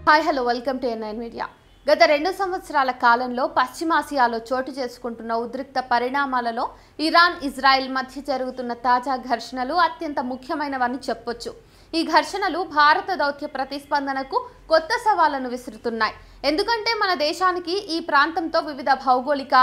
Hi hello welcome to NIN media. గత 2 సంవత్సరాల కాలంలో పశ్చిమాసియాలో చోటు చేసుకుంటున్న ఉద్రిక్త పరిణామాలలో ఇరాన్ ఇజ్రాయెల్ మధ్య జరుగుతున్న తాజా ఘర్షణలు అత్యంత ముఖ్యమైనవని చెప్పొచ్చు. ఈ ఘర్షణలు భారత దౌత్య ప్రతిస్పందనకు కొత్త సవాళ్లను విసురుతున్నాయి. ఎందుకంటే మన దేశానికి ఈ ప్రాంతంతో వివిధ భౌగోళిక,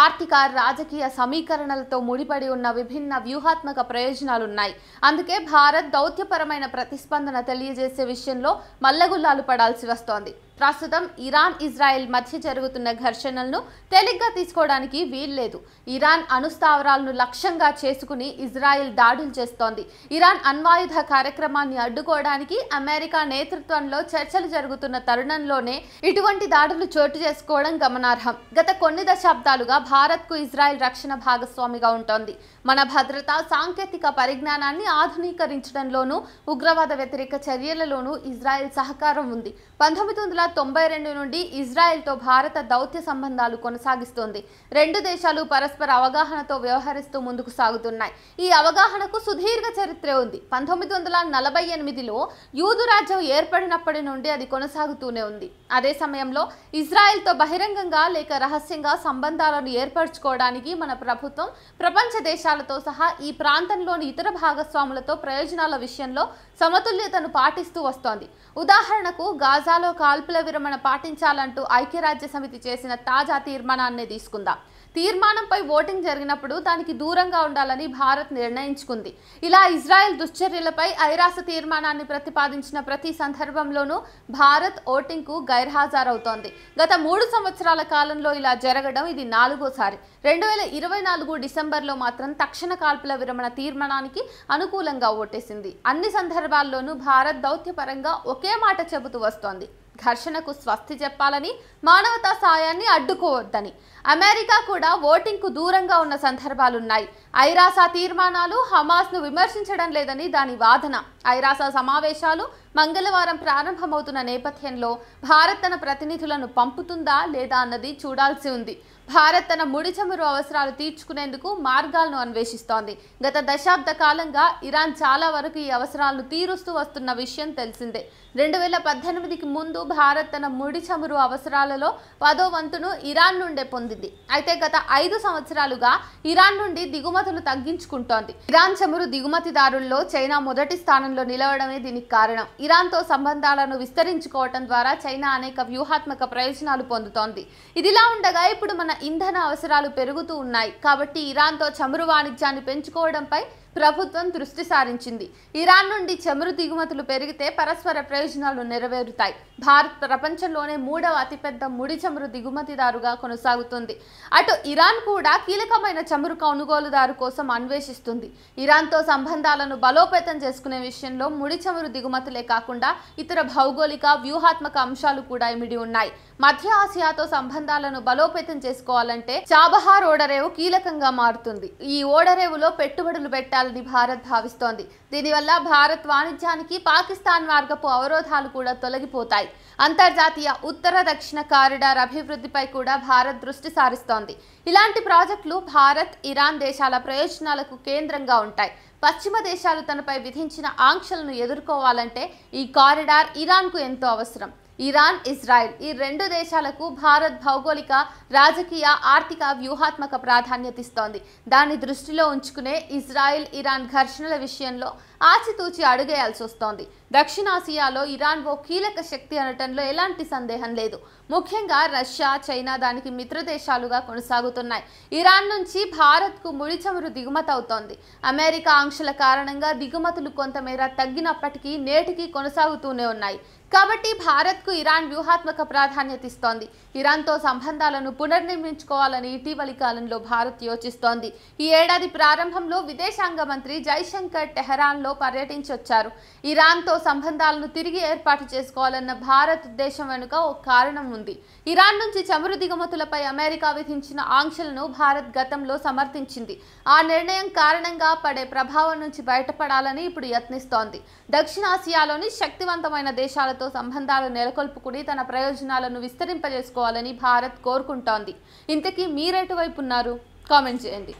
ఆర్థిక, రాజకీయ సమీకరణలతో ముడిపడి ఉన్న విభిన్న వ్యూహాత్మక ప్రయోజనాలున్నాయి. అందుకే భారత్ దౌత్యపరమైన ప్రతిస్పందన తెలియజేసే విషయంలో మల్లగుల్లాలు పడాల్సి వస్తోంది. ప్రస్తుతం ఇరాన్ ఇజ్రాయెల్ మధ్య జరుగుతున్న ఘర్షణలను తేలిగ్గా తీసుకోవడానికి వీల్లేదు. ఇరాన్ అణుస్థావరాలను లక్ష్యంగా చేసుకుని ఇజ్రాయెల్ దాడులు చేస్తోంది. ఇరాన్ అణ్వాయుధ కార్యక్రమాన్ని అడ్డుకోవడానికి అమెరికా నేతృత్వంలో చర్చలు జరుగుతున్న తరుణంలోనే ఇటువంటి దాడులు చోటు చేసుకోవడం గమనార్హం. గత కొన్ని దశాబ్దాలుగా భారత్కు ఇజ్రాయెల్ రక్షణ భాగస్వామిగా ఉంటోంది. మన భద్రత, సాంకేతిక పరిజ్ఞానాన్ని ఆధునీకరించడంలోనూ, ఉగ్రవాద వ్యతిరేక చర్యలలోనూ ఇజ్రాయెల్ సహకారం ఉంది. 1992 నుండి ఇజ్రాయెల్తో భారత దౌత్య సంబంధాలు కొనసాగిస్తోంది. రెండు దేశాలు పరస్పర అవగాహనతో వ్యవహరిస్తూ ముందుకు సాగుతున్నాయి. ఈ అవగాహనకు సుదీర్ఘ చరిత్ర ఉంది. 1948లో యూదు రాజ్యం ఏర్పడినప్పటి నుండి అది కొనసాగుతూనే ఉంది. అదే సమయంలో ఇజ్రాయెల్తో బహిరంగంగా లేక రహస్యంగా సంబంధాలను ఏర్పరచుకోవడానికి మన ప్రభుత్వం ప్రపంచ దేశాలతో సహా ఈ ప్రాంతంలోని ఇతర భాగస్వాములతో ప్రయోజనాల విషయంలో సమతుల్యతను పాటిస్తూ వస్తోంది. ఉదాహరణకు గాజాలో కాల్పుల విరమణ పాటించాలంటూ ఐక్యరాజ్య సమితి చేసిన తాజా తీర్మానాన్ని తీసుకుందాం. తీర్మానంపై ఓటింగ్ జరిగినప్పుడు దానికి దూరంగా ఉండాలని భారత్ నిర్ణయించుకుంది. ఇలా ఇజ్రాయెల్ దుశ్చర్యలపై ఐరాస తీర్మానాన్ని ప్రతిపాదించిన ప్రతి సందర్భంలోనూ భారత్ ఓటింగ్కు గైర్హాజరవుతోంది. గత 3 సంవత్సరాల కాలంలో ఇలా జరగడం ఇది 4వసారి. 2024 డిసెంబర్లో మాత్రం తక్షణ కాల్పుల విరమణ తీర్మానానికి అనుకూలంగా ఓటేసింది. అన్ని సందర్భాల్లోనూ భారత్ దౌత్యపరంగా ఒకే మాట చెబుతూ వస్తోంది: ఘర్షణకు స్వస్తి చెప్పాలని, మానవతా సాయాన్ని అడ్డుకోవద్దని. అమెరికా కూడా ఓటింగ్కు దూరంగా ఉన్న సందర్భాలున్నాయి. ఐరాసా తీర్మానాలు హమాస్ను విమర్శించడం లేదని దాని వాదన. ఐరాసా సమావేశాలు మంగళవారం ప్రారంభమవుతున్న నేపథ్యంలో భారత్ తన ప్రతినిధులను పంపుతుందా లేదా అన్నది చూడాల్సి ఉంది. భారత్ తన ముడి చమురు అవసరాలు తీర్చుకునేందుకు మార్గాలను అన్వేషిస్తోంది. గత దశాబ్ద కాలంగా ఇరాన్ చాలా వరకు ఈ అవసరాలను తీరుస్తూ వస్తున్న విషయం తెలిసిందే. 2018కి ముందు భారత్ తన ముడి చమురు అవసరాలలో 10వ వంతును ఇరాన్ నుండే పొందింది. అయితే గత 5 సంవత్సరాలుగా ఇరాన్ నుండి దిగుమతులు తగ్గించుకుంటోంది. ఇరాన్ చమురు దిగుమతిదారుల్లో చైనా మొదటి స్థానంలో నిలవడమే దీనికి కారణం. ఇరాన్తో సంబంధాలను విస్తరించుకోవటం ద్వారా చైనా అనేక వ్యూహాత్మక ప్రయోజనాలు పొందుతోంది. ఇదిలా ఉండగా ఇప్పుడు మన ఇంధన అవసరాలు పెరుగుతూ ఉన్నాయి. కాబట్టి ఇరాన్తో చమురు వాణిజ్యాన్ని పెంచుకోవడంపై ప్రభుత్వం దృష్టి సారించింది. ఇరాన్ నుండి చమురు దిగుమతులు పెరిగితే పరస్పర ప్రయోజనాలు నెరవేరుతాయి. భారత్ ప్రపంచంలోనే 3వ అతిపెద్ద ముడి చమురు దిగుమతిదారుగా కొనసాగుతుంది. అటు ఇరాన్ కూడా కీలకమైన చమురు కొనుగోలుదారు కోసం అన్వేషిస్తుంది. ఇరాన్తో సంబంధాలను బలోపేతం చేసుకునే విషయంలో ముడి చమురు దిగుమతులే కాకుండా ఇతర భౌగోళిక, వ్యూహాత్మక అంశాలు కూడా ఇమిడి ఉన్నాయి. మధ్య ఆసియాతో సంబంధాలను బలోపేతం చేసుకోవాలంటే చాబహార్ ఓడరేవు కీలకంగా మారుతుంది. ఈ ఓడరేవులో పెట్టుబడులు పెట్టాలని భారత్ భావిస్తోంది. దీనివల్ల భారత్ వాణిజ్యానికి పాకిస్తాన్ మార్గపు అవరోధాలు కూడా తొలగిపోతాయి. అంతర్జాతీయ ఉత్తర దక్షిణ కారిడార్ అభివృద్ధిపై కూడా భారత్ దృష్టి సారిస్తోంది. ఇలాంటి ప్రాజెక్టులు భారత్, ఇరాన్ దేశాల ప్రయోజనాలకు కేంద్రంగా ఉంటాయి. పశ్చిమ దేశాలు తనపై విధించిన ఆంక్షలను ఎదుర్కోవాలంటే ఈ కారిడార్ ఇరాన్కు ఎంతో అవసరం. ఇరాన్, ఇజ్రాయెల్ ఈ 2 దేశాలకు భారత్ భౌగోళిక, రాజకీయ, ఆర్థిక, వ్యూహాత్మక ప్రాధాన్యత ఇస్తోంది. దాన్ని దృష్టిలో ఉంచుకునే ఇజ్రాయెల్, ఇరాన్ ఘర్షణల విషయంలో ఆచితూచి అడుగేయాల్సి వస్తోంది. దక్షిణాసియాలో ఇరాన్ ఓ కీలక శక్తి అనటంలో ఎలాంటి సందేహం లేదు. ముఖ్యంగా రష్యా, చైనా దానికి మిత్ర దేశాలుగా కొనసాగుతున్నాయి. ఇరాన్ నుంచి భారత్కు ముడి చమురు దిగుమతి అవుతోంది. అమెరికా ఆంక్షల కారణంగా దిగుమతులు కొంతమేర తగ్గినప్పటికీ నేటికి కొనసాగుతూనే ఉన్నాయి. కాబట్టి భారత్కు ఇరాన్ వ్యూహాత్మక ప్రాధాన్యత ఇస్తోంది. ఇరాన్తో సంబంధాలను పునర్నిర్మించుకోవాలని ఇటీవలి కాలంలో భారత్ యోచిస్తోంది. ఈ ఏడాది ప్రారంభంలో విదేశాంగ మంత్రి జైశంకర్ టెహరాన్లో పర్యటించొచ్చారు. ఇరాన్తో సంబంధాలను తిరిగి ఏర్పాటు చేసుకోవాలన్న భారత్ ఉద్దేశం వెనుక ఓ కారణం ఉంది. ఇరాన్ నుంచి చమురు దిగుమతులపై అమెరికా విధించిన ఆంక్షలను భారత్ గతంలో సమర్థించింది. ఆ నిర్ణయం కారణంగా పడే ప్రభావం నుంచి బయటపడాలని ఇప్పుడు యత్నిస్తోంది. దక్షిణాసియాలోని శక్తివంతమైన దేశాలతో సంబంధాలు నెలకొల్పుకుని తన ప్రయోజనాలను విస్తరింపజేసుకోవాలని భారత్ కోరుకుంటోంది. ఇంతకీ మీరెటు వైపు ఉన్నారు? కామెంట్ చేయండి.